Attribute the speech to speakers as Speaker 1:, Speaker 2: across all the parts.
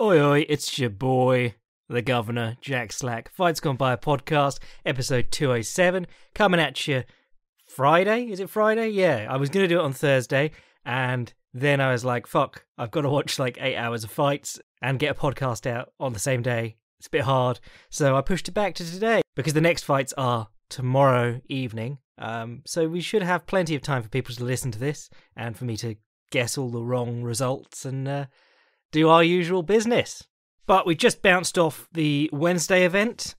Speaker 1: Oi, oi, it's your boy, the Governor, Jack Slack. Fights Gone By podcast, episode 207, coming at you Friday? Is it Friday? Yeah, I was going to do it on Thursday, and then I was like, fuck, I've got to watch like 8 hours of fights and get a podcast out on the same day. It's a bit hard, so I pushed it back to today, because the next fights are tomorrow evening, so we should have plenty of time for people to listen to this, and for me to guess all the wrong results, and do our usual business. But we just bounced off the Wednesday event,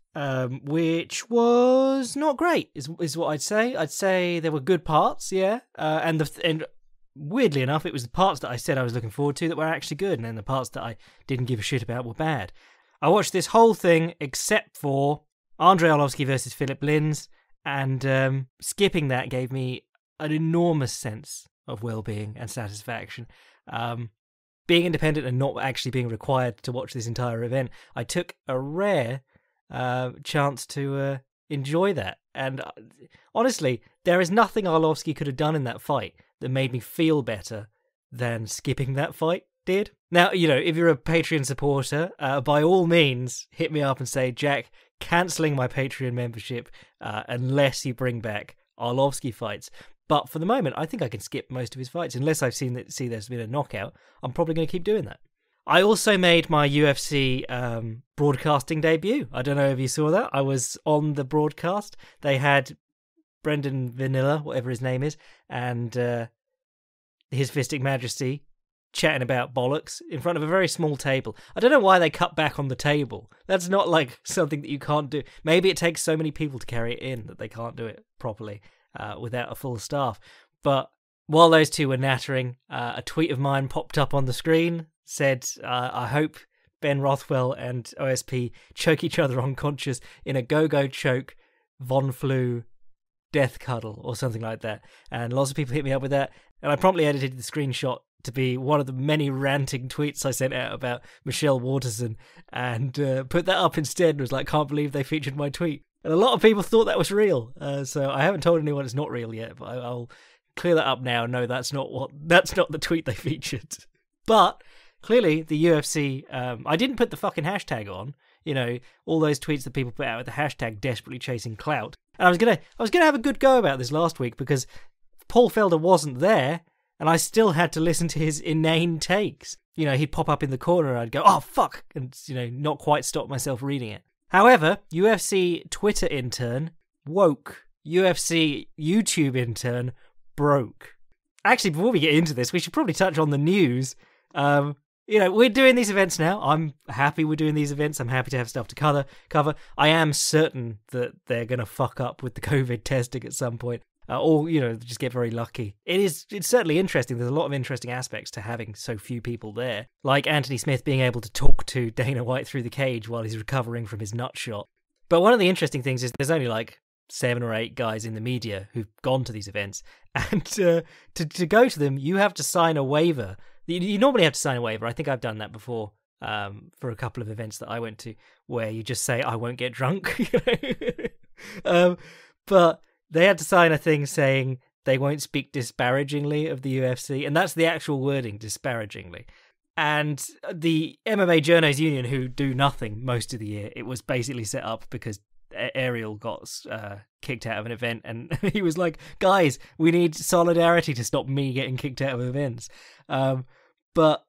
Speaker 1: which was not great, is what I'd say. I'd say there were good parts, yeah, and weirdly enough, it was the parts that I said I was looking forward to that were actually good, and then the parts that I didn't give a shit about were bad. I watched this whole thing except for Andrei Arlovski versus Philip Lins, and skipping that gave me an enormous sense of well-being and satisfaction. Being independent and not actually being required to watch this entire event, I took a rare chance to enjoy that. And honestly, there is nothing Arlovski could have done in that fight that made me feel better than skipping that fight did. Now, you know, if you're a Patreon supporter, by all means, hit me up and say, Jack, cancelling my Patreon membership unless you bring back Arlovski fights. But for the moment, I think I can skip most of his fights. Unless I've see there's been a knockout, I'm probably going to keep doing that. I also made my UFC broadcasting debut. I don't know if you saw that. I was on the broadcast. They had Brendan Vanilla, whatever his name is, and His Fistic Majesty chatting about bollocks in front of a very small table. I don't know why they cut back on the table. That's not like something that you can't do. Maybe it takes so many people to carry it in that they can't do it properly. Without a full staff. But while those two were nattering, a tweet of mine popped up on the screen, said, I hope Ben Rothwell and OSP choke each other unconscious in a go-go choke, Von Flu death cuddle, or something like that. And lots of people hit me up with that, and I promptly edited the screenshot to be one of the many ranting tweets I sent out about Michelle Waterson, and put that up instead, and was like, can't believe they featured my tweet. And a lot of people thought that was real, so I haven't told anyone it's not real yet, but I'll clear that up now. No, that's not the tweet they featured. But clearly the UFC, I didn't put the fucking hashtag on, you know, all those tweets that people put out with the hashtag desperately chasing clout. And I was gonna have a good go about this last week because Paul Felder wasn't there, and I still had to listen to his inane takes. You know, he'd pop up in the corner and I'd go, oh fuck, and you know, not quite stop myself reading it. However, UFC Twitter intern woke. UFC YouTube intern broke. Actually, before we get into this, we should probably touch on the news. You know, we're doing these events now. I'm happy we're doing these events. I'm happy to have stuff to cover. I am certain that they're going to fuck up with the COVID testing at some point. Or, you know, just get very lucky. It's certainly interesting. There's a lot of interesting aspects to having so few people there. Like Anthony Smith being able to talk to Dana White through the cage while he's recovering from his nut shot. But one of the interesting things is there's only like 7 or 8 guys in the media who've gone to these events. And to go to them, you have to sign a waiver. You normally have to sign a waiver. I think I've done that before for a couple of events that I went to, where you just say, I won't get drunk. But they had to sign a thing saying they won't speak disparagingly of the UFC, and that's the actual wording, disparagingly. And the MMA Journos Union, who do nothing most of the year, it was basically set up because Ariel got kicked out of an event, and he was like, guys, we need solidarity to stop me getting kicked out of events. But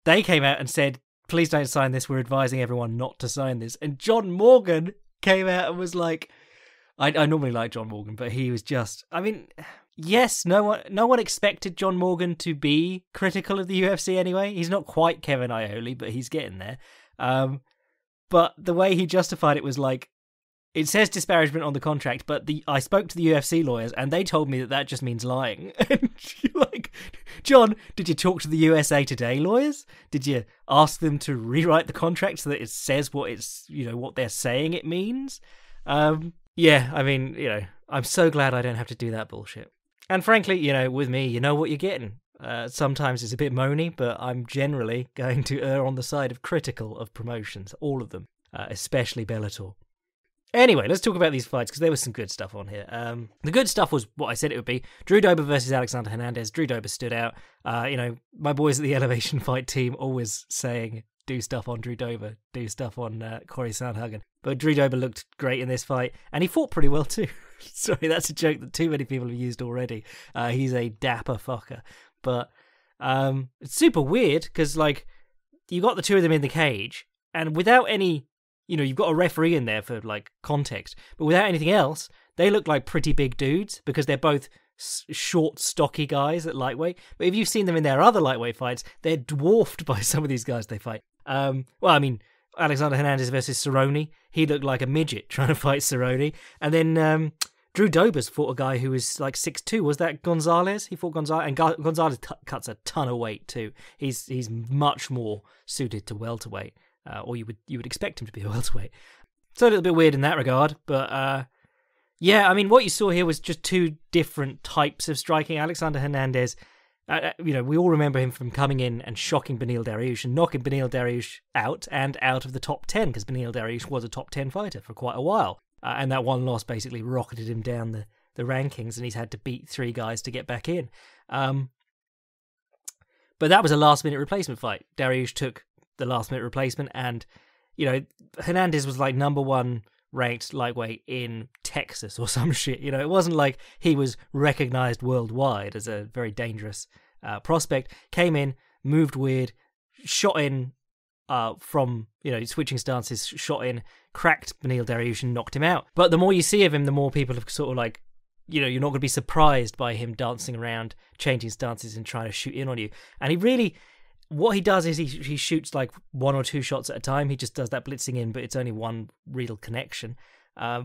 Speaker 1: they came out and said, please don't sign this, we're advising everyone not to sign this. And John Morgan came out and was like, I normally like John Morgan, but he was just, I mean, yes, no one expected John Morgan to be critical of the UFC anyway. He's not quite Kevin Iole, but he's getting there. But the way he justified it was like, it says disparagement on the contract, but I spoke to the UFC lawyers and they told me that just means lying. And you're like, John, did you talk to the USA Today lawyers? Did you ask them to rewrite the contract so that it says what it's, you know, what they're saying it means? Yeah, I mean, you know, I'm so glad I don't have to do that bullshit. And frankly, you know, with me, you know what you're getting. Sometimes it's a bit moany, but I'm generally going to err on the side of critical of promotions, all of them, especially Bellator. Anyway, let's talk about these fights, because there was some good stuff on here. The good stuff was what I said it would be. Drew Dober versus Alexander Hernandez. Drew Dober stood out. You know, my boys at the Elevation Fight team always saying do stuff on Drew Dober, do stuff on Corey Sandhagen. But Drew Dober looked great in this fight, and he fought pretty well too. Sorry, that's a joke that too many people have used already. He's a dapper fucker. But it's super weird, because, like, you got the two of them in the cage, and without any, you've got a referee in there for, like, context, but without anything else, they look like pretty big dudes, because they're both short, stocky guys at lightweight. But if you've seen them in their other lightweight fights, they're dwarfed by some of these guys they fight. Alexander Hernandez versus Cerrone, he looked like a midget trying to fight Cerrone. And then Drew Dober's fought a guy who was like 6'2". Was that Gonzalez? He fought Gonzalez, and Gonzalez cuts a ton of weight too. He's much more suited to welterweight, or you would expect him to be a welterweight. So a little bit weird in that regard, but what you saw here was just two different types of striking. Alexander Hernandez, we all remember him from coming in and shocking Beneil Dariush and knocking Beneil Dariush out of the top 10, because Beneil Dariush was a top 10 fighter for quite a while. And that one loss basically rocketed him down the rankings, and he's had to beat three guys to get back in. But that was a last-minute replacement fight. Dariush took the last-minute replacement, and, Hernandez was like number one ranked lightweight in Texas or some shit. It wasn't like he was recognized worldwide as a very dangerous prospect. Came in, moved weird, shot in from, switching stances, shot in, cracked Beneil Dariush and knocked him out. But the more you see of him, the more people have sort of like, you're not going to be surprised by him dancing around, changing stances and trying to shoot in on you. And he really, what he does is he shoots like one or two shots at a time. He just does that blitzing in, but it's only one real connection.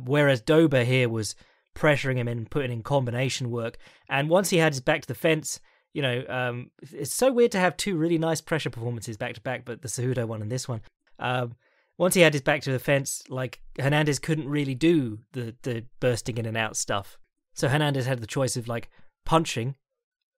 Speaker 1: Whereas Dober here was pressuring him and putting in combination work. And once he had his back to the fence, it's so weird to have two really nice pressure performances back to back, but the Cejudo one and this one. Once he had his back to the fence, like, Hernandez couldn't really do the bursting in and out stuff. So Hernandez had the choice of, like, punching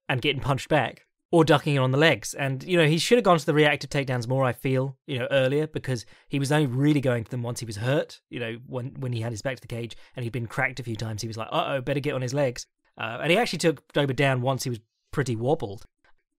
Speaker 1: and getting punched back, or ducking it on the legs. And, he should have gone to the reactive takedowns more, I feel, earlier, because he was only really going to them once he was hurt, when he had his back to the cage and he'd been cracked a few times. He was like, better get on his legs. And he actually took Dober down once he was pretty wobbled.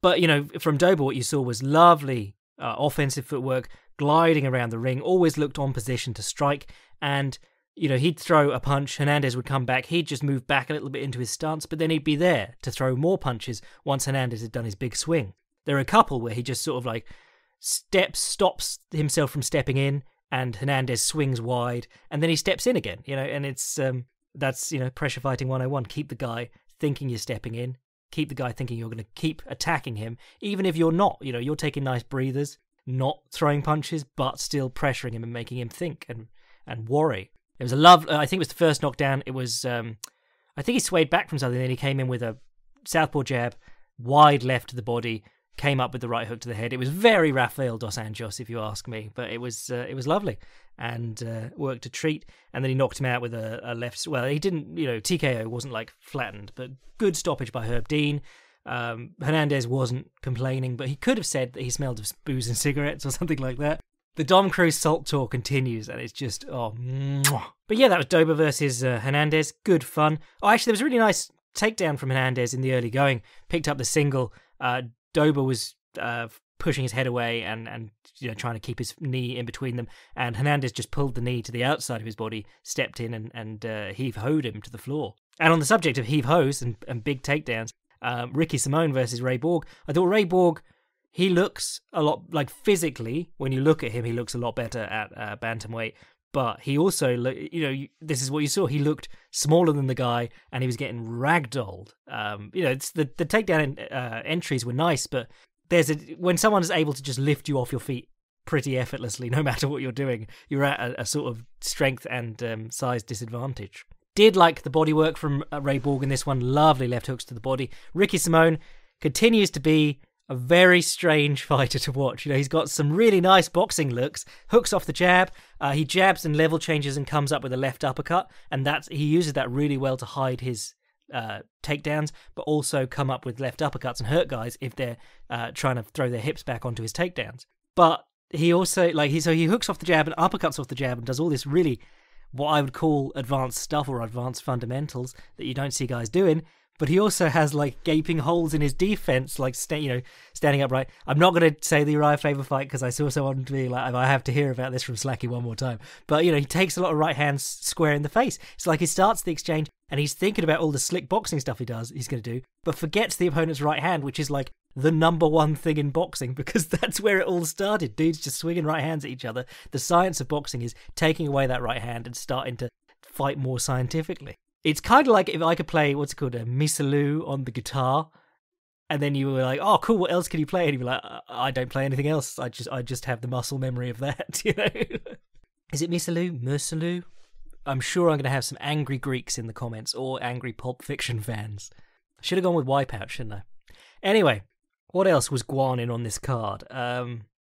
Speaker 1: But, from Dober, what you saw was lovely offensive footwork, gliding around the ring, always looked on position to strike. And, he'd throw a punch, Hernandez would come back, he'd just move back a little bit into his stance, but then he'd be there to throw more punches once Hernandez had done his big swing. There are a couple where he just sort of like stops himself from stepping in, and Hernandez swings wide, and then he steps in again, and it's, that's, pressure fighting 101. Keep the guy thinking you're stepping in, keep the guy thinking you're going to keep attacking him, even if you're not, you're taking nice breathers, not throwing punches, but still pressuring him and making him think and worry. It was I think it was the first knockdown. It was, I think he swayed back from something, then he came in with a southpaw jab, wide left to the body, came up with the right hook to the head. It was very Rafael dos Anjos, if you ask me, but it was lovely, and worked a treat. And then he knocked him out with a left. Well, he didn't, TKO wasn't like flattened, but good stoppage by Herb Dean. Hernandez wasn't complaining, but he could have said that he smelled of booze and cigarettes or something like that. The Dom Cruz salt tour continues, and it's just, mwah. But yeah, that was Dober versus Hernandez. Good fun. Oh, actually, there was a really nice takedown from Hernandez in the early going. Picked up the single. Dober was pushing his head away and trying to keep his knee in between them, and Hernandez just pulled the knee to the outside of his body, stepped in and heave-hoed him to the floor. And on the subject of heave-hoes and big takedowns, Ricky Simón versus Ray Borg. I thought Ray Borg, he looks a lot, like, physically, when you look at him, he looks a lot better at bantamweight. But he also, this is what you saw. He looked smaller than the guy, and he was getting ragdolled. It's the takedown entries were nice, but when someone is able to just lift you off your feet pretty effortlessly, no matter what you're doing, you're at a sort of strength and size disadvantage. Did like the bodywork from Ray Borg in this one. Lovely left hooks to the body. Ricky Simón continues to be a very strange fighter to watch. He's got some really nice boxing looks. Hooks off the jab. He jabs and level changes and comes up with a left uppercut. And he uses that really well to hide his takedowns, but also come up with left uppercuts and hurt guys if they're trying to throw their hips back onto his takedowns. But he also, he hooks off the jab and uppercuts off the jab and does all this really, what I would call advanced stuff or advanced fundamentals that you don't see guys doing. but he also has like gaping holes in his defense, like standing upright. I'm not going to say the Uriah Faber fight because I saw someone be like, I have to hear about this from Slacky one more time. But he takes a lot of right hands square in the face. It's like he starts the exchange and he's thinking about all the slick boxing stuff he's going to do, but forgets the opponent's right hand, which is like the number one thing in boxing, because that's where it all started. Dudes just swinging right hands at each other. The science of boxing is taking away that right hand and starting to fight more scientifically. It's kind of like if I could play, what's it called, a Misalou on the guitar, and then you were like, oh, cool, what else can you play? And you'd be like, I don't play anything else. I just have the muscle memory of that, Is it Misalou? I'm sure I'm going to have some angry Greeks in the comments, or angry Pulp Fiction fans. Should have gone with Wipeout, shouldn't I? Anyway, what else was Guan in on this card?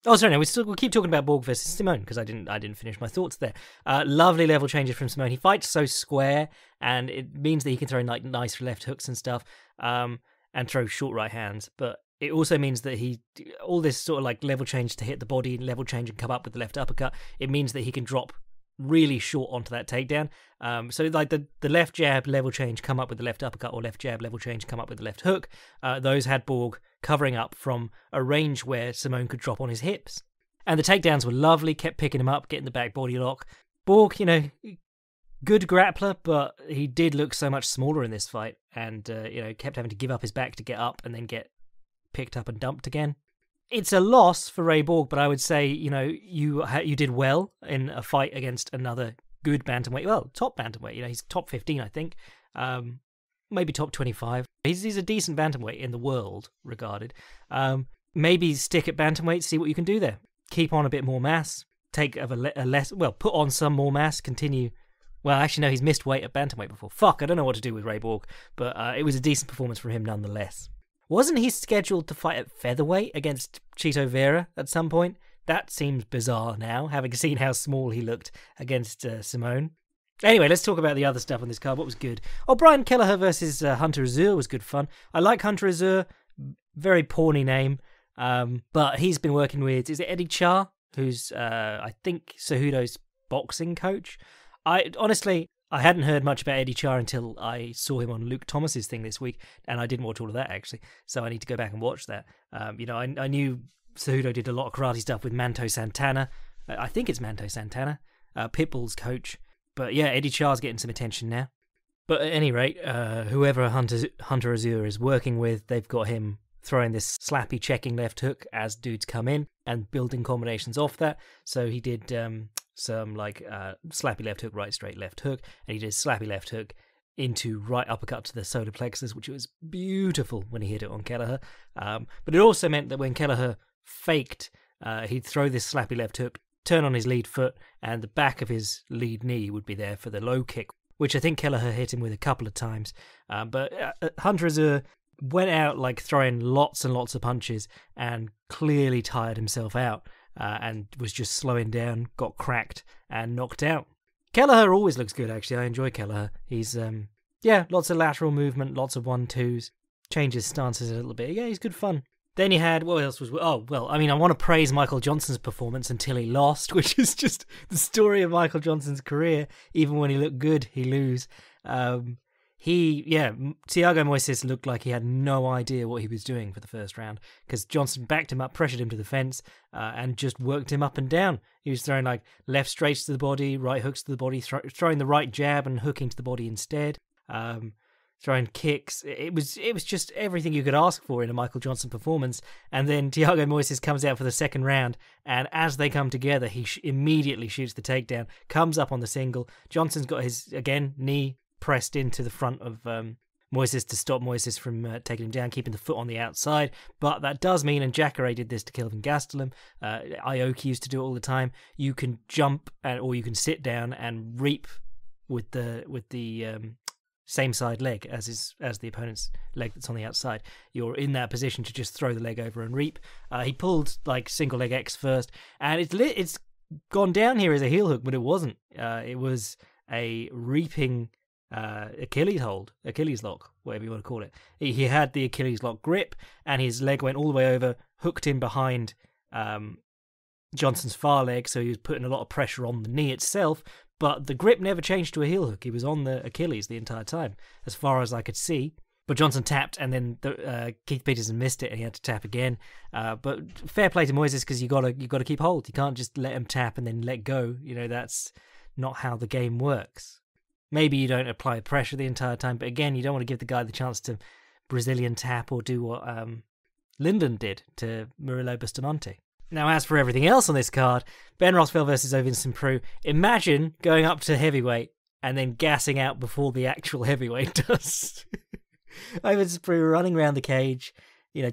Speaker 1: We'll keep talking about Borg versus Simone because I didn't finish my thoughts there. Lovely level changes from Simone. He fights so square, and it means that he can throw like nice left hooks and stuff, and throw short right hands. But it also means that all this sort of like level change to hit the body, level change and come up with the left uppercut. It means that he can drop really short onto that takedown. So like the left jab level change, come up with the left uppercut, or left jab level change, come up with the left hook. Those had Borg covering up from a range where Simone could drop on his hips. And the takedowns were lovely, kept picking him up, getting the back body lock. Borg, good grappler, but he did look so much smaller in this fight, and kept having to give up his back to get up and then get picked up and dumped again. It's a loss for Ray Borg, but I would say, you did well in a fight against another good bantamweight. Well, top bantamweight. He's top 15, I think. Maybe top 25. He's a decent bantamweight in the world, regarded. Maybe stick at bantamweight, see what you can do there. Keep on a bit more mass. Put on some more mass, continue. Well, actually, no, he's missed weight at bantamweight before. Fuck, I don't know what to do with Ray Borg, but it was a decent performance from him nonetheless. Wasn't he scheduled to fight at featherweight against Chito Vera at some point? That seems bizarre now, having seen how small he looked against Simone. Anyway, let's talk about the other stuff on this card. What was good? Oh, Brian Kelleher versus Hunter Azure was good fun. I like Hunter Azure. Very porny name. But he's been working with, is it Eddie Cha? Who's, I think, Cejudo's boxing coach. I hadn't heard much about Eddie Cha until I saw him on Luke Thomas's thing this week, and I didn't watch all of that, actually, so I need to go back and watch that. I knew Cejudo did a lot of karate stuff with Manto Santana. I think it's Manto Santana, Pitbull's coach. But yeah, Eddie Cha's getting some attention now. But at any rate, whoever Hunter Azure is working with, they've got him throwing this slappy checking left hook as dudes come in and building combinations off that. So he did some slappy left hook, right straight left hook, and he did slappy left hook into right uppercut to the solar plexus, which was beautiful when he hit it on Kelleher. But it also meant that when Kelleher faked, he'd throw this slappy left hook, turn on his lead foot, and the back of his lead knee would be there for the low kick, which I think Kelleher hit him with a couple of times. But Hunter Azure went out like throwing lots and lots of punches and clearly tired himself out. And was just slowing down, got cracked, and knocked out. Kelleher always looks good, actually. I enjoy Kelleher. He's, lots of lateral movement, lots of 1-2s, changes stances a little bit. Yeah, he's good fun. Then you had, what else was... Oh, well, I want to praise Michael Johnson's performance until he lost, which is just the story of Michael Johnson's career. Even when he looked good, he lose. Thiago Moises looked like he had no idea what he was doing for the first round, because Johnson backed him up, pressured him to the fence, and just worked him up and down. He was throwing like left straights to the body, right hooks to the body, throwing the right jab and hooking to the body instead, throwing kicks. It was just everything you could ask for in a Michael Johnson performance. And then Thiago Moises comes out for the second round, and as they come together, he immediately shoots the takedown, comes up on the single. Johnson's got his, again, knee pressed into the front of Moises to stop Moises from taking him down, keeping the foot on the outside. But that does mean, and Jacare did this to Kelvin Gastelum, Aoki used to do it all the time, you can jump or you can sit down and reap with the same side leg as the opponent's leg that's on the outside. You're in that position to just throw the leg over and reap. He pulled like single leg X first, and it's gone down here as a heel hook, but it wasn't. It was a reaping Achilles lock, whatever you want to call it. He had the Achilles lock grip, and his leg went all the way over, hooked him behind Johnson's far leg, so he was putting a lot of pressure on the knee itself, but the grip never changed to a heel hook. He was on the Achilles the entire time, as far as I could see. But Johnson tapped, and then Keith Peterson missed it, and he had to tap again. But fair play to Moises, because you gotta keep hold. You can't just let him tap and then let go. That's not how the game works. Maybe you don't apply pressure the entire time, but again, you don't want to give the guy the chance to Brazilian tap or do what Linden did to Murilo Bustamante. Now, as for everything else on this card, Ben Rothwell versus Ovince Prue. Imagine going up to heavyweight and then gassing out before the actual heavyweight does. Ovince Prue running around the cage,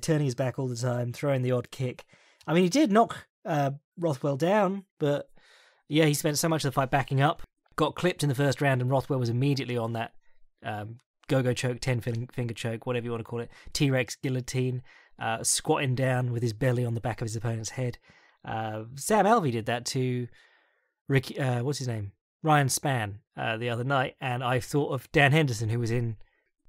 Speaker 1: turning his back all the time, throwing the odd kick. I mean, he did knock Rothwell down, but yeah, he spent so much of the fight backing up. Got clipped in the first round, and Rothwell was immediately on that go-go choke, 10-finger choke, whatever you want to call it, T-Rex guillotine, squatting down with his belly on the back of his opponent's head. Sam Alvey did that to Ricky, what's his name? Ryan Spann the other night, and I thought of Dan Henderson, who was in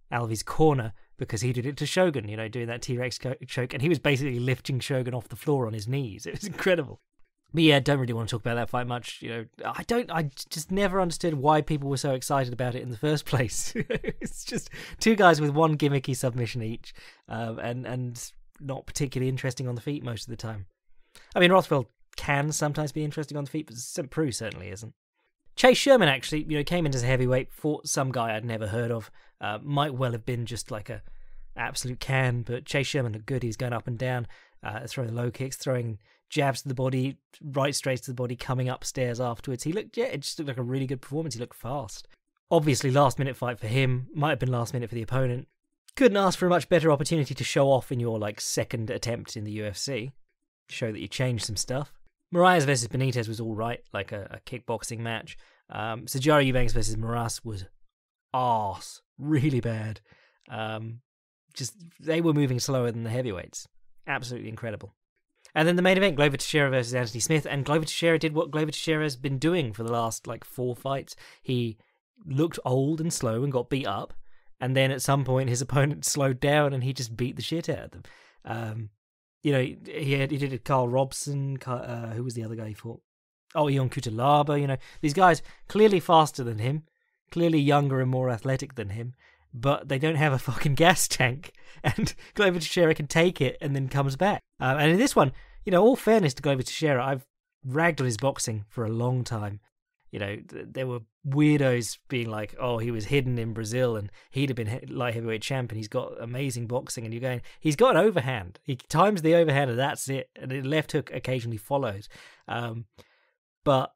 Speaker 1: Alvey's corner, because he did it to Shogun, doing that T-Rex choke, and he was basically lifting Shogun off the floor on his knees. It was incredible. But yeah, don't really want to talk about that fight much. I just never understood why people were so excited about it in the first place. It's just two guys with one gimmicky submission each, and not particularly interesting on the feet most of the time. I mean, Rothwell can sometimes be interesting on the feet, but Prue certainly isn't. Chase Sherman actually, came in as a heavyweight, fought some guy I'd never heard of. Might well have been just like a absolute can, but Chase Sherman looked good. He was going up and down, throwing low kicks, throwing jabs to the body, right straight to the body, coming upstairs afterwards. It just looked like a really good performance. He looked fast. Obviously, last minute fight for him. Might have been last minute for the opponent. Couldn't ask for a much better opportunity to show off in your second attempt in the UFC. Show that you changed some stuff. Moraes versus Benitez was all right, like a kickboxing match. Sijara Eubanks versus Moraes was arse, really bad. They were moving slower than the heavyweights. Absolutely incredible. And then the main event, Glover Teixeira versus Anthony Smith, and Glover Teixeira did what Glover Teixeira has been doing for the last 4 fights. He looked old and slow and got beat up, and then at some point his opponent slowed down and he just beat the shit out of them. He did it. Carl Robson. Who was the other guy he fought? Oh, Ion Cutelaba. These guys clearly faster than him, clearly younger and more athletic than him, but they don't have a fucking gas tank, and Glover Teixeira can take it and then comes back. And in this one, all fairness to Glover Teixeira, I've ragged on his boxing for a long time. There were weirdos being like, oh, he was hidden in Brazil and he'd have been light heavyweight champ and he's got amazing boxing, and you're going, he's got an overhand. He times the overhand and that's it, and the left hook occasionally follows. But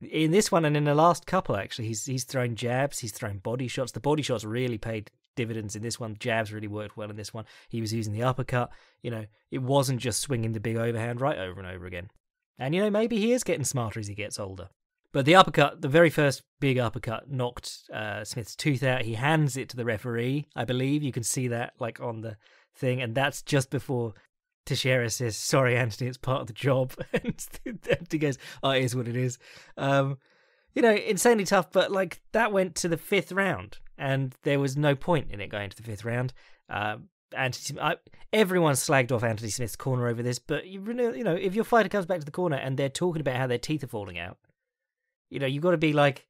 Speaker 1: in this one and in the last couple, actually, he's thrown jabs, he's thrown body shots. The body shots really paid dividends in this one. Jabs really worked well in this one. He was using the uppercut. It wasn't just swinging the big overhand right over and over again. And, maybe he is getting smarter as he gets older. But the uppercut, the very first big uppercut, knocked Smith's tooth out. He hands it to the referee, I believe. You can see that, on the thing. And that's just before Teixeira says, sorry, Anthony, it's part of the job. And he goes, oh, it is what it is. Insanely tough, but that went to the 5th round, and there was no point in it going to the 5th round. Everyone slagged off Anthony Smith's corner over this, but if your fighter comes back to the corner and they're talking about how their teeth are falling out, you've got to be like,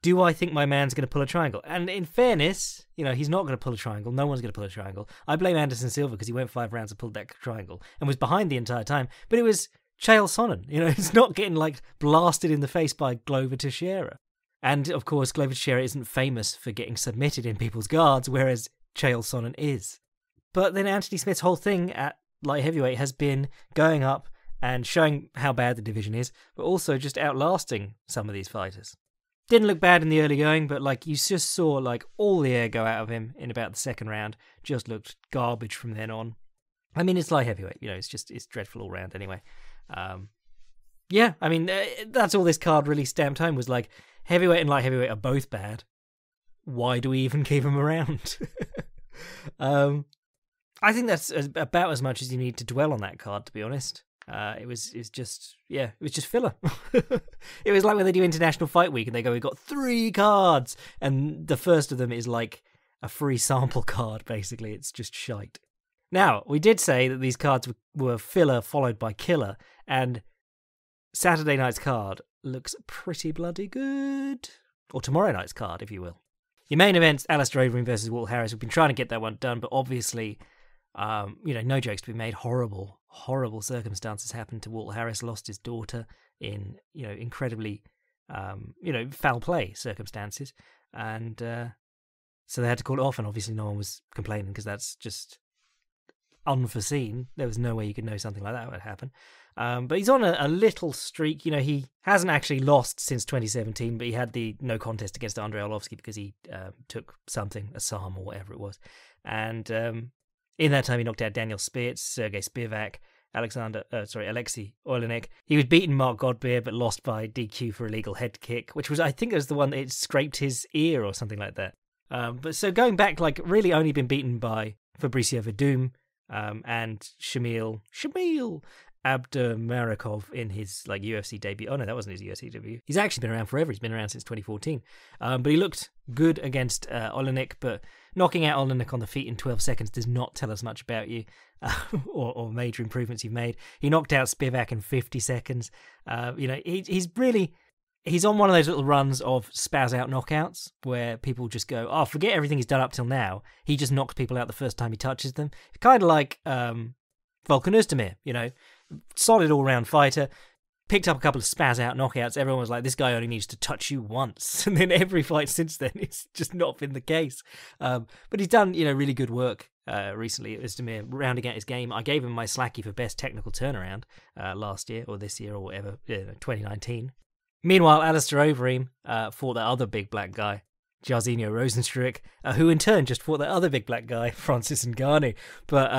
Speaker 1: do I think my man's going to pull a triangle? And in fairness, he's not going to pull a triangle. No one's going to pull a triangle. I blame Anderson Silva because he went 5 rounds and pulled that triangle and was behind the entire time. But it was Chael Sonnen. It's not getting blasted in the face by Glover Teixeira. And of course, Glover Teixeira isn't famous for getting submitted in people's guards, whereas Chael Sonnen is. But then Anthony Smith's whole thing at light heavyweight has been going up and showing how bad the division is, but also just outlasting some of these fighters. Didn't look bad in the early going, but you just saw all the air go out of him in about the 2nd round. Just looked garbage from then on. I mean, it's light heavyweight, it's dreadful all round anyway. That's all this card really stamped home was heavyweight and light heavyweight are both bad. Why do we even keep them around? I think that's about as much as you need to dwell on that card, to be honest. It was just filler. It was like when they do International Fight Week and they go, we've got 3 cards, and the first of them is a free sample card, basically. It's just shite. Now, we did say that these cards were filler followed by killer, and Saturday night's card looks pretty bloody good. Or tomorrow night's card, if you will. Your main event's Alistair Overeem versus Walt Harris. We've been trying to get that one done, but obviously, no jokes to be made. Horrible circumstances happened to Walt Harris. Lost his daughter in, incredibly, foul play circumstances. And so they had to call it off, and obviously no one was complaining because that's just unforeseen. There was no way you could know something like that would happen. But he's on a little streak. He hasn't actually lost since 2017, but he had the no contest against Andrei Arlovsky because he took something, a psalm or whatever it was. And in that time, he knocked out Daniel Spitz, Sergey Spivak, Alexei Olenek. He was beaten Mark Godbeer, but lost by DQ for illegal head kick, which was, I think, it was the one that it scraped his ear or something like that. But so going back, really only been beaten by Fabricio Verdum and Shamil Abdurmarakov in his UFC debut. Oh no, that wasn't his UFC debut. He's actually been around forever. He's been around since 2014. But he looked good against Olenek, but knocking out Olenek on the feet in 12 seconds does not tell us much about you or major improvements you've made. He knocked out Spivak in 50 seconds. He's on one of those little runs of spaz out knockouts where people just go, oh, forget everything he's done up till now. He just knocks people out the first time he touches them. Kind of like Volkan Ozdemir, solid all-round fighter. Picked up a couple of spaz out knockouts. Everyone was like, this guy only needs to touch you once. And then every fight since then, it's just not been the case. But he's done, really good work recently at Ozdemir, rounding out his game. I gave him my Slacky for best technical turnaround last year, or this year, or whatever, 2019. Meanwhile, Alistair Overeem fought that other big black guy, Jairzinho Rozenstruik, who in turn just fought that other big black guy, Francis Ngannou. But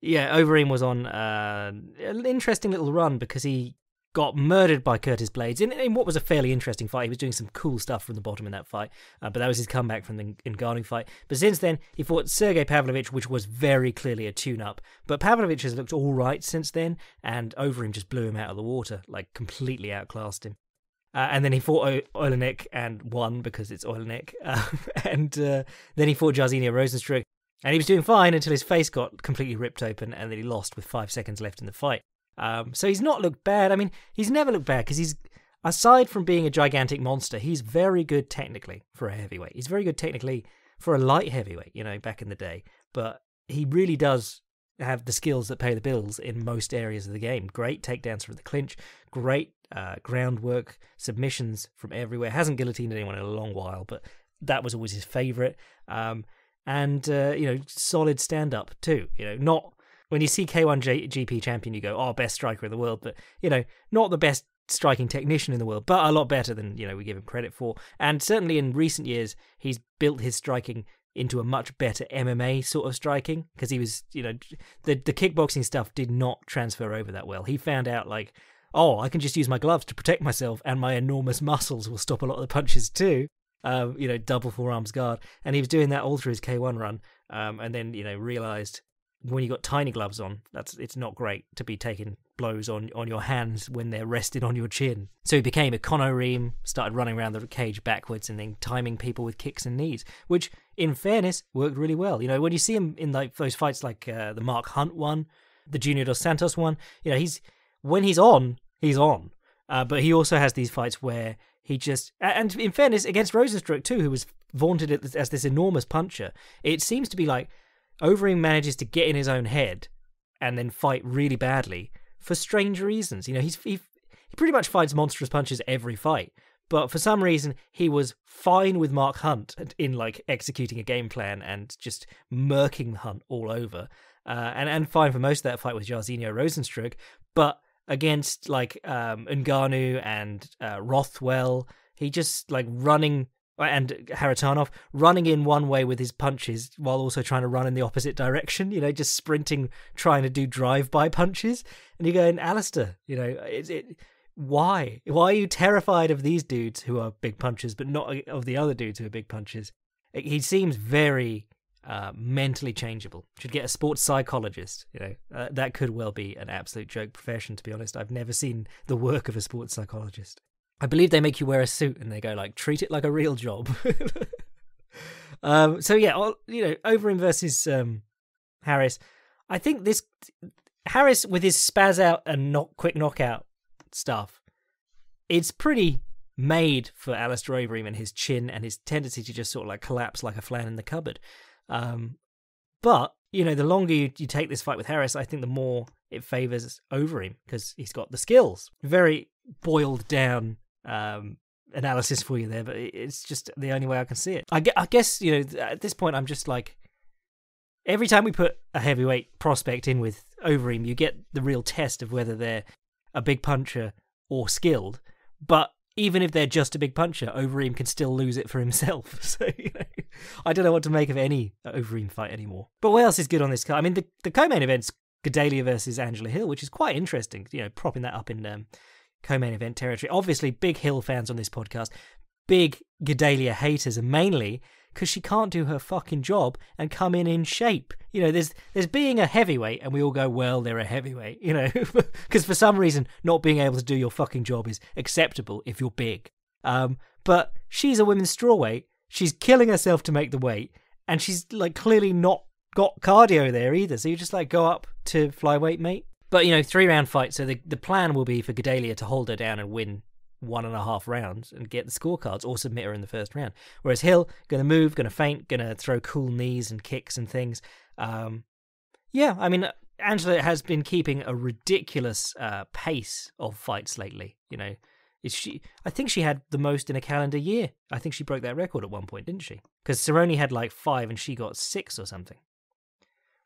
Speaker 1: Overeem was on an interesting little run because he got murdered by Curtis Blades in what was a fairly interesting fight. He was doing some cool stuff from the bottom in that fight, but that was his comeback from the Ngannou fight. But since then, he fought Sergey Pavlovich, which was very clearly a tune-up. But Pavlovich has looked all right since then, and Overeem just blew him out of the water, completely outclassed him. And then he fought Olenek and won because it's Olenek. And then he fought Jairzinho Rozenstruik, and he was doing fine until his face got completely ripped open, and then he lost with 5 seconds left in the fight. So he's not looked bad. I mean, he's never looked bad because he's, aside from being a gigantic monster, he's very good technically for a heavyweight. He's very good technically for a light heavyweight, back in the day. But he really does have the skills that pay the bills in most areas of the game. Great takedowns from the clinch, great groundwork, submissions from everywhere. Hasn't guillotined anyone in a long while, but that was always his favourite. And solid stand-up too. Not when you see K1 GP champion, you go, oh, best striker in the world, but not the best striking technician in the world, but a lot better than we give him credit for. And certainly in recent years, he's built his striking into a much better MMA sort of striking, because he was, the kickboxing stuff did not transfer over that well. He found out I can just use my gloves to protect myself, and my enormous muscles will stop a lot of the punches too. Double forearms guard, and he was doing that all through his K1 run, and then realized when you got tiny gloves on, it's not great to be taking blows on your hands when they're rested on your chin. So he became a Conor Ream, started running around the cage backwards and then timing people with kicks and knees, which, in fairness, worked really well. When you see him in those fights like the Mark Hunt one, the Junior Dos Santos one, when he's on, he's on. But he also has these fights where he just, and in fairness, against Rozenstruik too, who was vaunted as this enormous puncher, it seems to be Overeem manages to get in his own head and then fight really badly for strange reasons. He pretty much fights monstrous punches every fight, but for some reason he was fine with Mark Hunt in executing a game plan and just murking Hunt all over, and fine for most of that fight with Jairzinho Rozenstruik, but against Ngannou and Rothwell, he just running, and Haritonov running in one way with his punches while also trying to run in the opposite direction, just sprinting, trying to do drive-by punches. And you're going, Alistair, why are you terrified of these dudes who are big punchers but not of the other dudes who are big punchers? He seems very mentally changeable. Should get a sports psychologist. That could well be an absolute joke profession, to be honest. I've never seen the work of a sports psychologist. I believe they make you wear a suit and they go treat it like a real job. Overeem versus Harris. I think this Harris with his spaz out and quick knockout stuff, it's pretty made for Alistair Overeem and his chin and his tendency to just sort of like collapse like a flan in the cupboard. But, you know, the longer you take this fight with Harris, I think the more it favours Overeem because he's got the skills. Very boiled down analysis for you there, but it's just the only way I can see it. I guess, you know, at this point I'm just like, every time we put a heavyweight prospect in with Overeem, you get the real test of whether they're a big puncher or skilled. But even if they're just a big puncher, Overeem can still lose it for himself. So, you know, I don't know what to make of any Overeem fight anymore. But what else is good on this card? I mean, the co-main event's Gedalia versus Angela Hill, which is quite interesting, you know, propping that up in co-main event territory. Obviously, big Hill fans on this podcast, big Gedalia haters, and mainly because she can't do her fucking job and come in shape. You know, there's being a heavyweight, and we all go, well, they're a heavyweight, you know, because for some reason, not being able to do your fucking job is acceptable if you're big. But she's a women's strawweight. She's killing herself to make the weight, and she's like clearly not got cardio there either. So you just like go up to flyweight, mate. But, you know, 3-round fight. So the plan will be for Gedalia to hold her down and win 1.5 rounds and get the scorecards or submit her in the first round. Whereas Hill, going to move, going to feint, going to throw cool knees and kicks and things. Yeah, I mean, Angela has been keeping a ridiculous pace of fights lately. You know, I think she had the most in a calendar year. I think she broke that record at one point, didn't she? Because Cerrone had like 5 and she got 6 or something.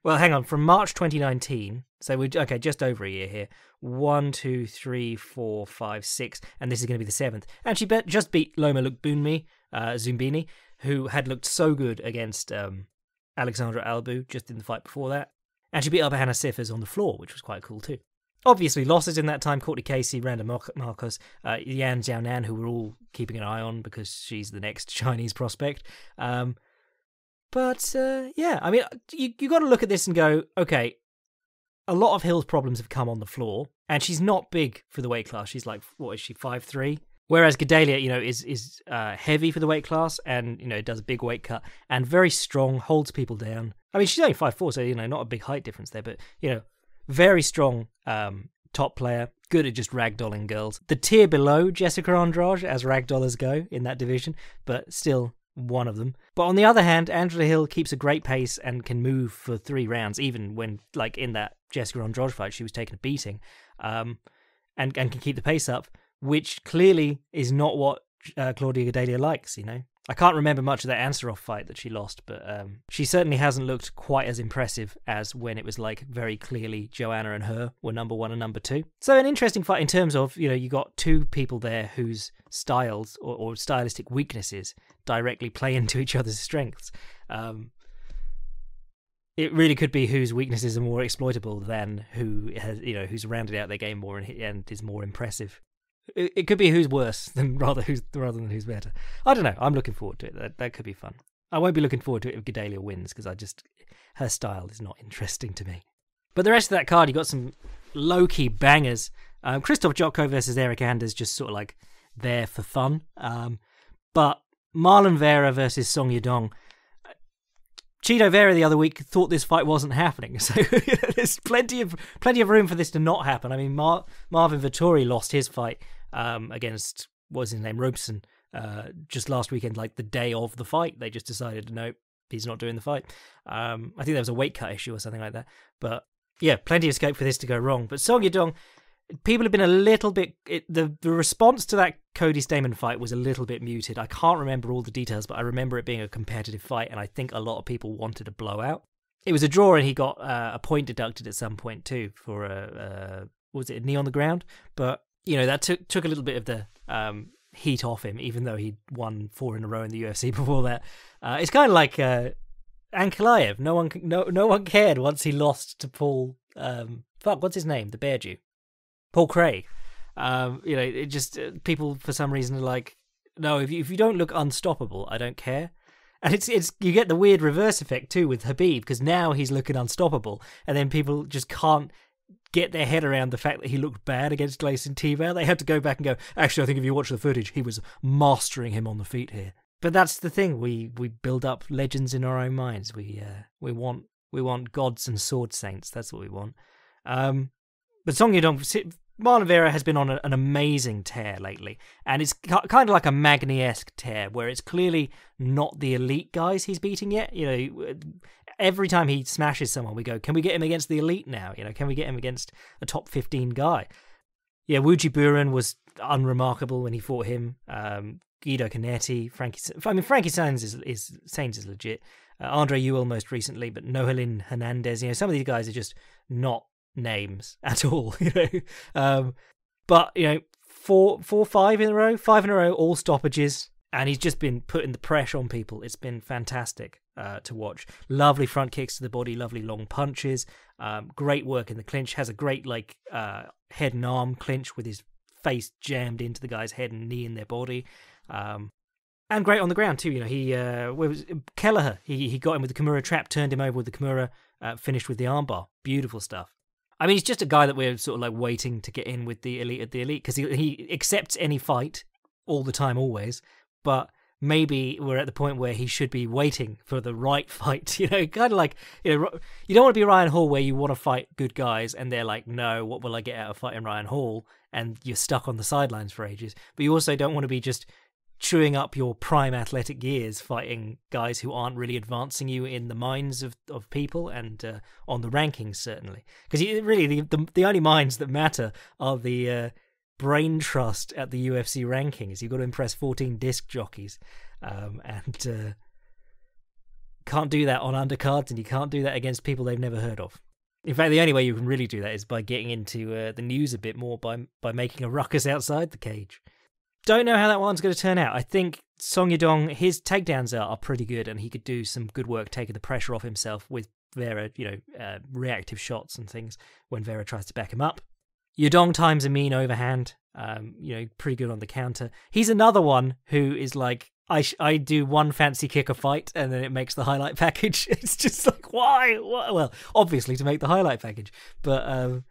Speaker 1: Well, hang on. From March 2019, so we're okay, just over a year here. 1, 2, 3, 4, 5, 6, and this is going to be the 7th. And she just beat Loma Zumbini, who had looked so good against Alexandra Albu just in the fight before that. And she beat up Hannah Siffers on the floor, which was quite cool too. Obviously, losses in that time: Courtney Casey, Randa Marcos, Yan Xiaonan, who we're all keeping an eye on because she's the next Chinese prospect. But yeah, I mean, you got to look at this and go, okay, a lot of Hill's problems have come on the floor, and she's not big for the weight class. She's like, what is she, 5'3"? Whereas Gedalia, you know, is heavy for the weight class, and you know, does a big weight cut and very strong, holds people down. I mean, she's only 5'4", so you know, not a big height difference there, but you know, very strong top player, good at just ragdolling girls. The tier below Jessica Andrade, as ragdollers go in that division, but still one of them. But on the other hand, Angela Hill keeps a great pace and can move for 3 rounds, even when, like in that Jessica Andrade fight, she was taking a beating, and can keep the pace up, which clearly is not what Claudia Gedalia likes, you know. I can't remember much of that Ansaroff fight that she lost, but she certainly hasn't looked quite as impressive as when it was like very clearly Joanna and her were number 1 and number 2. So an interesting fight in terms of, you know, you got 2 people there whose styles or stylistic weaknesses directly play into each other's strengths. It really could be whose weaknesses are more exploitable than who has, you know, who's rounded out their game more and is more impressive. It could be who's worse than rather than who's better. I don't know. I'm looking forward to it. That could be fun. I won't be looking forward to it if Gedalia wins because her style is not interesting to me. But the rest of that card, you got some low-key bangers. Krzysztof Jotko versus Eric Anders, just sort of like there for fun. But Marlon Vera versus Song Yadong. Chito Vera the other week thought this fight wasn't happening, so there's plenty of room for this to not happen. I mean, Marvin Vettori lost his fight against, what was his name, Robeson, just last weekend, like the day of the fight. They just decided, no, he's not doing the fight. I think there was a weight cut issue or something like that. But yeah, plenty of scope for this to go wrong. But Song Yadong, people have been a little bit... The response to that Cody Stamann fight was a little bit muted. I can't remember all the details, but I remember it being a competitive fight, and I think a lot of people wanted a blowout. It was a draw, and he got a point deducted at some point too for was it a knee on the ground? But you know, that took a little bit of the heat off him, even though he'd won 4 in a row in the UFC before that. It's kind of like Ankalaev. No one cared once he lost to Paul. What's his name? The Bear Jew. Paul Craig. You know, it just people for some reason are like, no, if you don't look unstoppable, I don't care. And it's you get the weird reverse effect too with Khabib, because now he's looking unstoppable, and then people just can't get their head around the fact that he looked bad against Gleison Tibau. They had to go back and go, actually, I think if you watch the footage, he was mastering him on the feet here. But that's the thing, we build up legends in our own minds. We want gods and sword saints. That's what we want. But Song Yadong, Marlon Vera has been on an amazing tear lately, and it's kind of like a Magny-esque tear, where it's clearly not the elite guys he's beating yet. Every time he smashes someone, we go, can we get him against the elite now? Can we get him against a top 15 guy? Yeah, Wuji Buren was unremarkable when he fought him. Guido Canetti, Frankie Saenz is legit. Andre Ewell most recently, but Nohelin Hernandez. Some of these guys are just not names at all. But 5 in a row, all stoppages, and he's just been putting the pressure on people. It's been fantastic to watch. Lovely front kicks to the body, lovely long punches. Great work in the clinch. Has a great head and arm clinch with his face jammed into the guy's head and knee in their body. And great on the ground too. Kelleher. He got him with the Kimura trap, turned him over with the Kimura, finished with the armbar. Beautiful stuff. I mean, he's just a guy that we're sort of waiting to get in with the elite at the elite, because he accepts any fight all the time, always. But maybe we're at the point where he should be waiting for the right fight. Kind of you don't want to be Ryan Hall, where you want to fight good guys and they're like, no, what will I get out of fighting Ryan Hall? And you're stuck on the sidelines for ages. But you also don't want to be just chewing up your prime athletic years fighting guys who aren't really advancing you in the minds of people and on the rankings, certainly. Because really, the only minds that matter are the brain trust at the UFC rankings. You've got to impress 14 disc jockeys, and can't do that on undercards, and you can't do that against people they've never heard of. In fact, the only way you can really do that is by getting into the news a bit more, by making a ruckus outside the cage. Don't know how that one's going to turn out. I think Song Yadong, his takedowns are pretty good, and he could do some good work taking the pressure off himself with Vera, reactive shots and things when Vera tries to back him up. Yadong times a mean overhand, pretty good on the counter. He's another one who is like, I do one fancy kick a fight and then it makes the highlight package. It's just like, why? Well, obviously to make the highlight package, but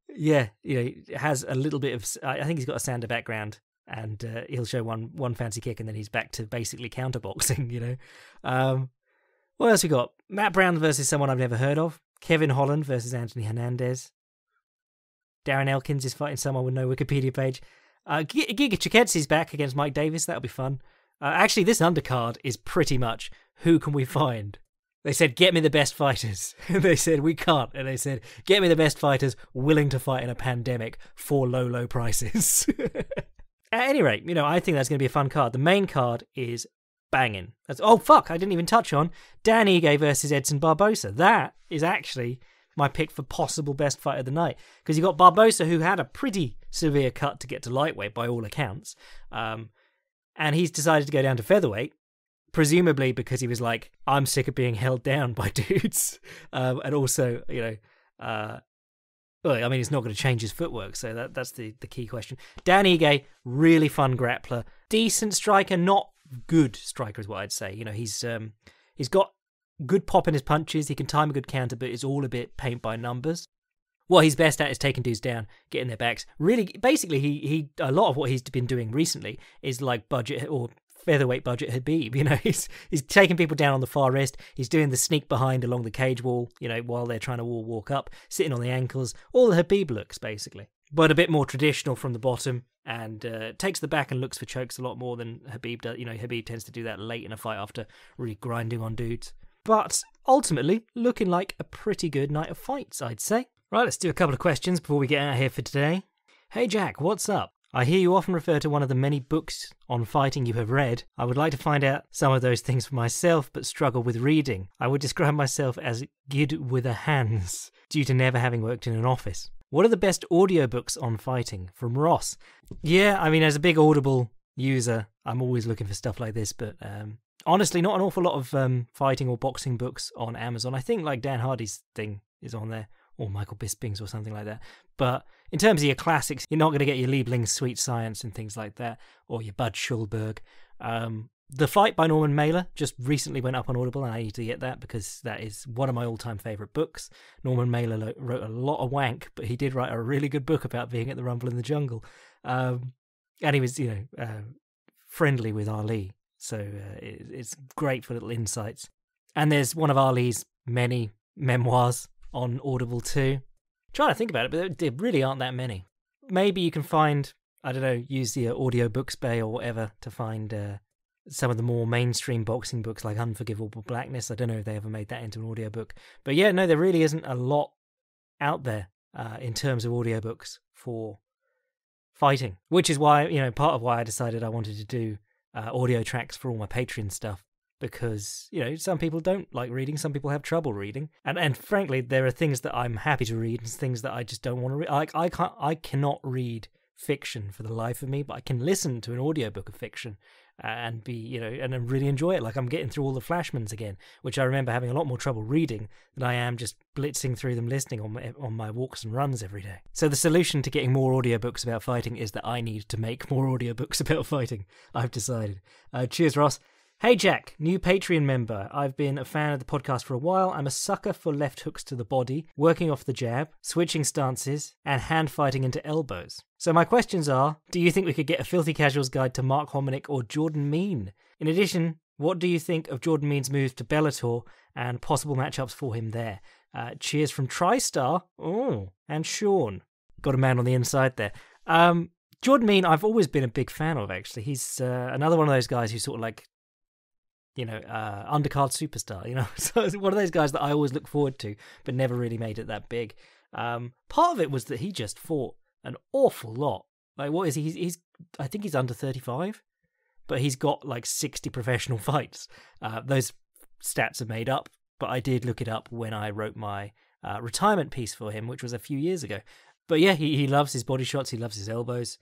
Speaker 1: it has a little bit of, I think he's got a Sander background, and he'll show one fancy kick and then he's back to basically counterboxing, What else we got? Matt Brown versus someone I've never heard of. Kevin Holland versus Anthony Hernandez. Darren Elkins is fighting someone with no Wikipedia page. Giga Chikadze's back against Mike Davis. That'll be fun. Actually, this undercard is pretty much, who can we find? They said, get me the best fighters. They said, we can't. And they said, get me the best fighters willing to fight in a pandemic for low, low prices. At any rate, I think that's going to be a fun card. The main card is banging. I didn't even touch on Dan Ige versus Edson Barbosa. That is actually my pick for possible best fight of the night, because you got Barbosa, who had a pretty severe cut to get to lightweight by all accounts, and he's decided to go down to featherweight, presumably because he was like, I'm sick of being held down by dudes, and also, it's not going to change his footwork, so that's the key question. Dan Ige, really fun grappler, decent striker, not good striker is what I'd say. He's got good pop in his punches, he can time a good counter, but it's all a bit paint by numbers. What he's best at is taking dudes down, getting their backs. Really, basically, he a lot of what he's been doing recently is like budget or featherweight budget Habib. He's taking people down on the far wrist. He's doing the sneak behind along the cage wall, while they're trying to walk up, sitting on the ankles. All the Habib looks, basically. But a bit more traditional from the bottom, and takes the back and looks for chokes a lot more than Habib does. Habib tends to do that late in a fight after really grinding on dudes. But ultimately, looking like a pretty good night of fights, I'd say. Right, let's do a couple of questions before we get out of here for today. Hey Jack, what's up? I hear you often refer to one of the many books on fighting you have read. I would like to find out some of those things for myself, but struggle with reading. I would describe myself as good with a hands, due to never having worked in an office. What are the best audiobooks on fighting? From Ross. Yeah, as a big Audible user, I'm always looking for stuff like this, but honestly, not an awful lot of fighting or boxing books on Amazon. I think like Dan Hardy's thing is on there, or Michael Bisping's or something like that. But in terms of your classics, you're not going to get your Liebling's Sweet Science and things like that, or your Bud Schulberg. The Fight by Norman Mailer just recently went up on Audible, and I need to get that because that is one of my all-time favourite books. Norman Mailer wrote a lot of wank, but he did write a really good book about being at the Rumble in the Jungle. And he was, friendly with Ali. So it's great for little insights. And there's one of Ali's many memoirs on Audible too. Trying to think about it, but there really aren't that many. maybe you can find, I don't know, use the audiobooks bay or whatever to find some of the more mainstream boxing books like Unforgivable Blackness. I don't know if they ever made that into an audiobook. But yeah, no, there really isn't a lot out there in terms of audiobooks for fighting, which is why, part of why I decided I wanted to do audio tracks for all my Patreon stuff, because, some people don't like reading, some people have trouble reading, and frankly, there are things that I'm happy to read and things that I just don't want to read. Like, I cannot read fiction for the life of me, but I can listen to an audiobook of fiction and be, and really enjoy it. Like, I'm getting through all the Flashmans again, which I remember having a lot more trouble reading than I am just blitzing through them listening on my walks and runs every day. So the solution to getting more audiobooks about fighting is that I need to make more audiobooks about fighting, I've decided. Cheers, Ross. Hey Jack, new Patreon member. I've been a fan of the podcast for a while. I'm a sucker for left hooks to the body, working off the jab, switching stances, and hand fighting into elbows. So my questions are, do you think we could get a Filthy Casuals guide to Mark Hominick or Jordan Mein? In addition, what do you think of Jordan Mein's move to Bellator and possible matchups for him there? Cheers from TriStar. Oh, and Sean. Got a man on the inside there. Jordan Mein, I've always been a big fan of, actually. He's another one of those guys who sort of like, undercard superstar, So it's one of those guys that I always look forward to, but never really made it that big. Part of it was that he just fought an awful lot. Like, what is he? I think he's under 35, but he's got like 60 professional fights. Those stats are made up, but I did look it up when I wrote my retirement piece for him, which was a few years ago. But yeah, he loves his body shots. He loves his elbows.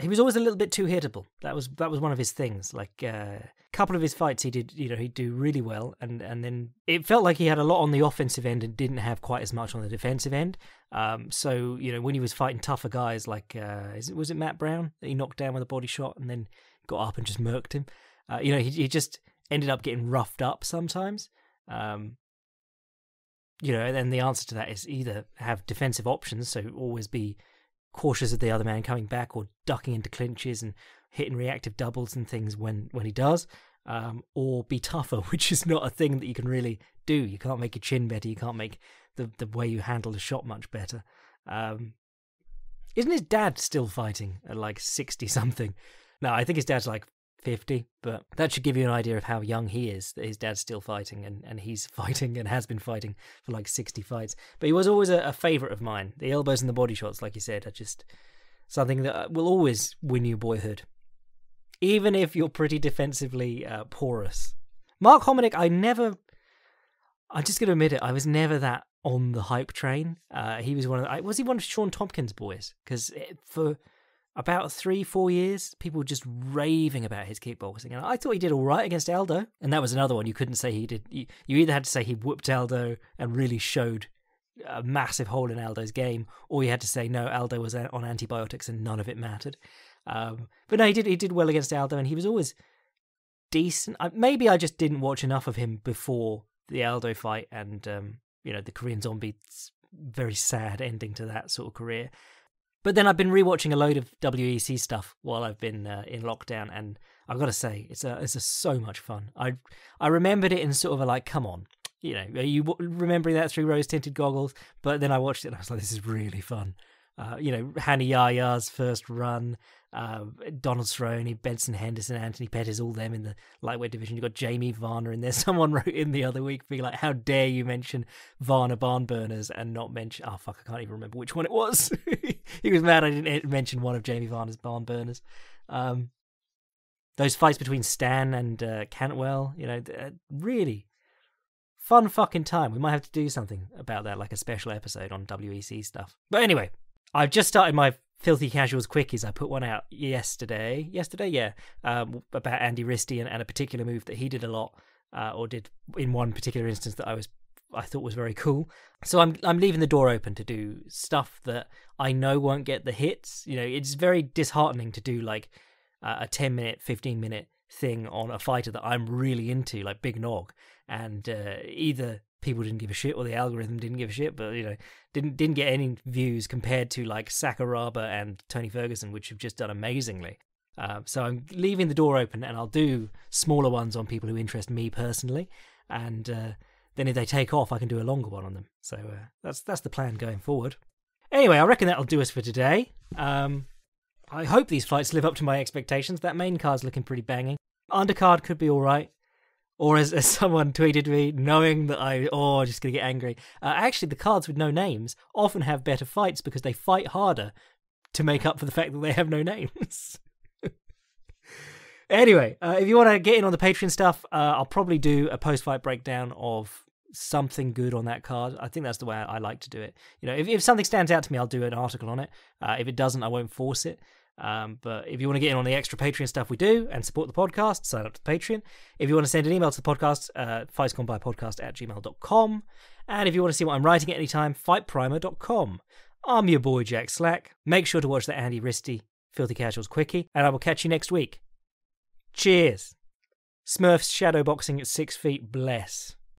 Speaker 1: He was always a little bit too hittable. That was one of his things. Like a couple of his fights, he did, he'd do really well, and then it felt like he had a lot on the offensive end and didn't have quite as much on the defensive end. So when he was fighting tougher guys like was it Matt Brown that he knocked down with a body shot and then got up and just murked him? He just ended up getting roughed up sometimes. And then the answer to that is either have defensive options, so always be cautious of the other man coming back or ducking into clinches and hitting reactive doubles and things when he does, or be tougher, which is not a thing that you can really do. You can't make your chin better. You can't make the way you handle the shot much better. Isn't his dad still fighting at like 60-something? No, I think his dad's like 50, but that should give you an idea of how young he is, that his dad's still fighting and he's fighting and has been fighting for like 60 fights. But he was always a favourite of mine. The elbows and the body shots, like you said, are just something that will always win you boyhood, even if you're pretty defensively porous. Mark Hominick, I'm just going to admit it, I was never that on the hype train. He was was he one of Sean Tompkins' boys? Because for about 3-4 years, people were just raving about his kickboxing, and I thought he did all right against Aldo. And that was another one you couldn't say he did. You either had to say he whooped Aldo and really showed a massive hole in Aldo's game, or you had to say no, Aldo was on antibiotics and none of it mattered. But no, he did well against Aldo, and he was always decent. Maybe I just didn't watch enough of him before the Aldo fight, and the Korean Zombie's very sad ending to that sort of career. But then I've been rewatching a load of WEC stuff while I've been in lockdown, and I've got to say it's so much fun. I remembered it in sort of a like, come on, are you remembering that through rose-tinted goggles? But then I watched it and I was like, this is really fun. Hani Yaya's first run, Donald Cerrone, Benson Henderson, Anthony Pettis, all them in the lightweight division. You've got Jamie Varner in there. Someone wrote in the other week being like, how dare you mention Varner barn burners and not mention, I can't even remember which one it was. He was mad I didn't mention one of Jamie Varner's barn burners. Those fights between Stan and Cantwell, really fun fucking time. We might have to do something about that, like a special episode on WEC stuff. But anyway, I've just started my Filthy Casuals quickies. I put one out yesterday, about Andy Risty and a particular move that he did a lot, or did in one particular instance that I thought was very cool. So I'm leaving the door open to do stuff that I know won't get the hits. It's very disheartening to do like a 10-minute, 15-minute thing on a fighter that I'm really into, like Big Nog, and either people didn't give a shit or the algorithm didn't give a shit, but didn't get any views compared to like Sakuraba and Tony Ferguson, which have just done amazingly. So I'm leaving the door open, and I'll do smaller ones on people who interest me personally, and then if they take off, I can do a longer one on them. So that's the plan going forward. Anyway, I reckon that'll do us for today. I hope these fights live up to my expectations. That main card's looking pretty banging. Undercard could be all right. Or as someone tweeted me, knowing that just going to get angry. Actually, the cards with no names often have better fights because they fight harder to make up for the fact that they have no names. Anyway, if you want to get in on the Patreon stuff, I'll probably do a post-fight breakdown of something good on that card. I think that's the way I like to do it. If something stands out to me, I'll do an article on it. If it doesn't, I won't force it. But if you want to get in on the extra Patreon stuff we do and support the podcast, sign up to Patreon. If you want to send an email to the podcast, fightsgonebypodcast@gmail.com. And if you want to see what I'm writing at any time, fightprimer.com. I'm your boy Jack Slack. Make sure to watch the Andy Risty Filthy Casuals quickie, and I will catch you next week. Cheers. Smurfs shadowboxing at 6 feet, bless.